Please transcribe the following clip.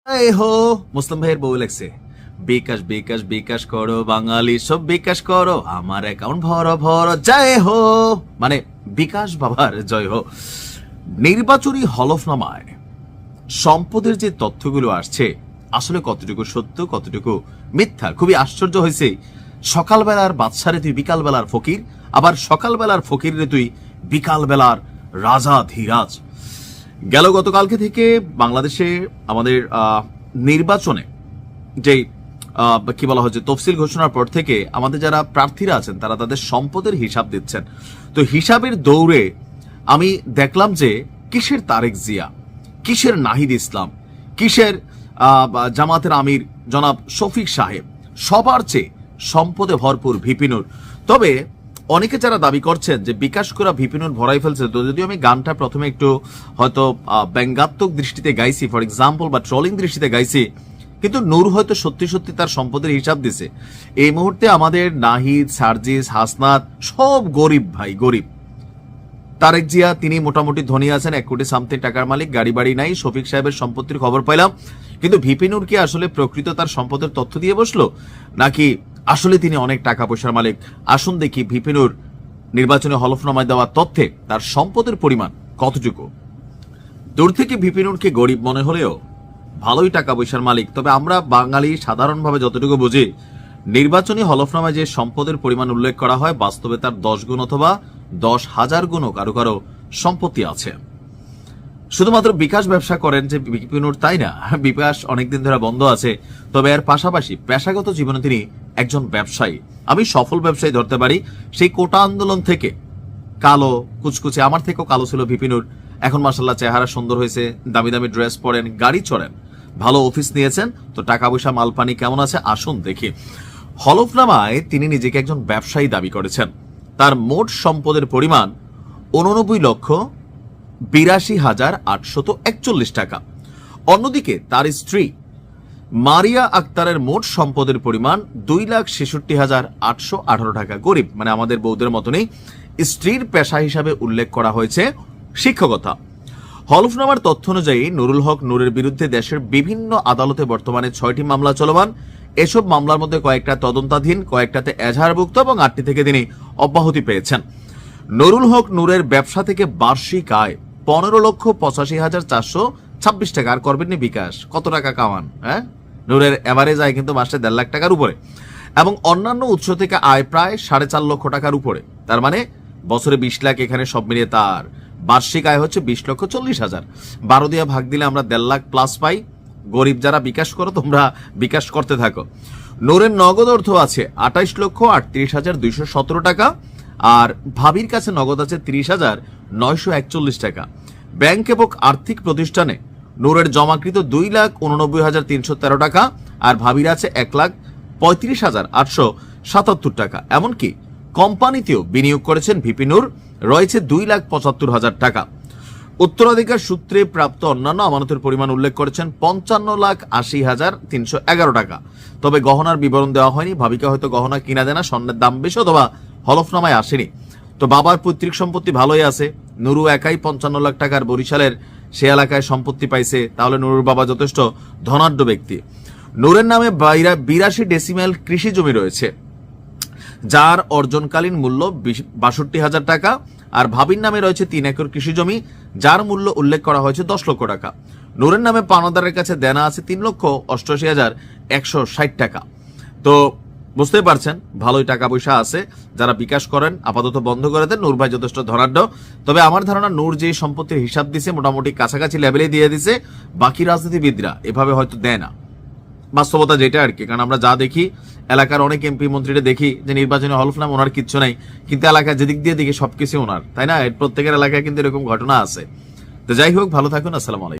এই হো মুসলিম ভাইয়ের বউ লেখছে বিকাশ বিকাশ বিকাশ করো বাঙালি সব বিকাশ করো আমার অ্যাকাউন্ট ভরো ভরো জয় হো মানে বিকাশ বাবার জয় হো। নির্বাচনী হলফনামায় সম্পদের যে তথ্যগুলো আসছে আসলে কতটুকু সত্য কতটুকু মিথ্যা খুবই আশ্চর্য হয়েছে। সকালবেলার বাদশারে তুই বিকালবেলার ফকির, আবার সকালবেলার ফকিরে তুই বিকালবেলার রাজা ধীরাজ। গেল গতকালকে থেকে বাংলাদেশে আমাদের নির্বাচনে যে কি বলা হচ্ছে তফসিল ঘোষণার পর থেকে আমাদের যারা প্রার্থীরা আছেন তারা তাদের সম্পদের হিসাব দিচ্ছেন। তো হিসাবের দৌড়ে আমি দেখলাম যে কিসের তারেক জিয়া, কিসের নাহিদ ইসলাম, কিসের জামাতের আমির জনাব শফিক সাহেব, সবার চেয়ে সম্পদে ভরপুর ভিপি নুর। তবে অনেকে যারা দাবি করছেন যে বিকাশ করা ভিপি নুর ভরাই ফেলছে, তো যদিও আমি গানটা প্রথমে একটু হয়তো ব্যঙ্গাত্মক দৃষ্টিতে গাইছি, ফর এক্সাম্পল বা ট্রলিং দৃষ্টিতে গাইছি, কিন্তু নূর হয়তো সত্যি সত্যি তার সম্পদের হিসাব দিছে। এই মুহূর্তে আমাদের নাহিদ, সার্জিস, হাসনাত সব গরিব ভাই, গরিব। তারেক জিয়া তিনি মোটামুটি ধনী আছেন, 1 কোটি সামথিং টাকার মালিক, গাড়ি বাড়ি নাই। শফিক সাহেবের সম্পত্তির খবর পাইলাম, কিন্তু ভিপি নুর কি আসলে প্রকৃত তার সম্পদের তথ্য দিয়ে বসলো, নাকি আসলে তিনি অনেক টাকা পয়সার মালিক? আসুন দেখি ভিপি নুর নির্বাচনী হলফনামায় দেওয়া তথ্যে তার সম্পদের পরিমাণ কতটুকু। দূর থেকে ভিপি নুরকে গরিব মনে হলেও ভালোই টাকা পয়সার মালিক। তবে আমরা বাঙালি সাধারণভাবে যতটুকু বুঝি, নির্বাচনী হলফনামায় যে সম্পদের পরিমাণ উল্লেখ করা হয় বাস্তবে তার 10 গুণ অথবা 10,000 গুণও কারো কারো সম্পত্তি আছে। শুধুমাত্র বিকাশ ব্যবসা করেন যে ভিপি নুর তাই না, বিকাশ অনেকদিন ধরে বন্ধ আছে। তবে এর পাশাপাশি পেশাগত জীবনে তিনি একজন ব্যবসায়ী। আমি সফল ব্যবসায়ী ধরতে পারি। সেই কোটা আন্দোলন থেকে কালো কুচকুচে, আমার থেকেও কালো ছিল ভিপি নুর, এখন মাশাআল্লাহ চেহারা সুন্দর হয়েছে, দামি দামি ড্রেস পরেন, গাড়ি চড়েন, ভালো অফিস নিয়েছেন। তো টাকা পয়সা মালপানি কেমন আছে আসুন দেখি। হলফনামায় তিনি নিজেকে একজন ব্যবসায়ী দাবি করেছেন। তার মোট সম্পদের পরিমাণ 89,82,841 টাকা। অন্যদিকে তার স্ত্রী মারিয়া আক্তারের মোট সম্পদের পরিমাণ 2,66,818 টাকা। গরিব মানে আমাদের বৌদের মতনই। স্ত্রীর পেশা হিসাবে উল্লেখ করা হয়েছে শিক্ষকতা। হলফনামার তথ্য অনুযায়ী নুরুল হক নূরের বিরুদ্ধে দেশের বিভিন্ন আদালতে বর্তমানে 6টি মামলা চলমান। এসব মামলার মধ্যে কয়েকটা তদন্তাধীন, কয়েকটাতে এজাহারভুক্ত এবং 8টি থেকে তিনি অব্যাহতি পেয়েছেন। নুরুল হক নূরের ব্যবসা থেকে বার্ষিক আয় 15,85,426 টাকা। আর করবেননি বিকাশ, কত টাকা কামান? হ্যাঁ, নূরের এভারেজ আয় কিন্তু মাসে 1.5 লাখ টাকার উপরে, এবং অন্যান্য উৎস থেকে আয় প্রায় 4.5 লক্ষ টাকার উপরে। তার মানে বছরে 20 লাখ, এখানে সব মিলিয়ে তার বার্ষিক আয় হচ্ছে 20,40,000। 12 দিয়ে ভাগ দিলে আমরা 1.5 লাখ প্লাস পাই। গরিব যারা বিকাশ করো, তোমরা বিকাশ করতে থাকো। নূরের নগদ অর্থ আছে 28,38,217 টাকা, আর ভাবির কাছে নগদ আছে 30,941 টাকা। ব্যাংক এবং আর্থিক প্রতিষ্ঠানে নূরের জমাকৃত 2,89,313 টাকা, আর ভাবির আছে 1,35,877 টাকা। এমনকি কোম্পানিতেও বিনিয়োগ করেছেন ভিপি নূর, রয়েছে 2,75,000 টাকা। উত্তরাধিকার সূত্রে প্রাপ্ত অন্যান্য আমানতের পরিমাণ উল্লেখ করেছেন 55,80,311 টাকা। তবে গহনার বিবরণ দেওয়া হয়নি। ভাবিকা হয়তো গহনা কিনা দেনা, স্বর্ণের দাম বেশি, অথবা হলফনামায় আসেনি। তো বাবার পৈতৃক সম্পত্তি ভালোই আছে। নুরু একাই 55 লাখ টাকার বরিশালের সে এলাকায় সম্পত্তি পাইছে। তাহলে নুরুর বাবা যথেষ্ট ধনাঢ্য ব্যক্তি। নূরের নামে 82 ডেসিমেল কৃষি জমি রয়েছে, যার অর্জনকালীন মূল্য 62,000 টাকা। আর ভাবির নামে রয়েছে 3 একর কৃষি জমি, যার মূল্য উল্লেখ করা হয়েছে 10 লক্ষ টাকা। নূরের নামে পাওনাদারের কাছে দেনা আছে 3,88,160 টাকা। তো বুঝতেই পারছেন ভালোই টাকা পয়সা আছে। যারা বিকাশ করেন আপাতত বন্ধ করে দেন। নূর ভাই যথেষ্ট ধনাঢ্য। তবে আমার ধারণা নূর যে সম্পত্তির হিসাব দিছে মোটামুটি কাছাকাছি লেভেলে দিয়ে দিছে। বাকি রাজনীতিবিদরা এভাবে হয়তো দেয় না, বাস্তবতা যেটা আর কি। কারণ আমরা যা দেখি, এলাকার অনেক এমপি মন্ত্রীরা দেখি যে নির্বাচনী হলফনামা ওনার কিচ্ছু নাই, কিন্তু এলাকায় যেদিক দিয়ে দেখি সবকিছু ওনার, তাই না? প্রত্যেকের এলাকায় কিন্তু এরকম ঘটনা আছে। তো যাই হোক, ভালো থাকুন, আসসালামু আলাইকুম।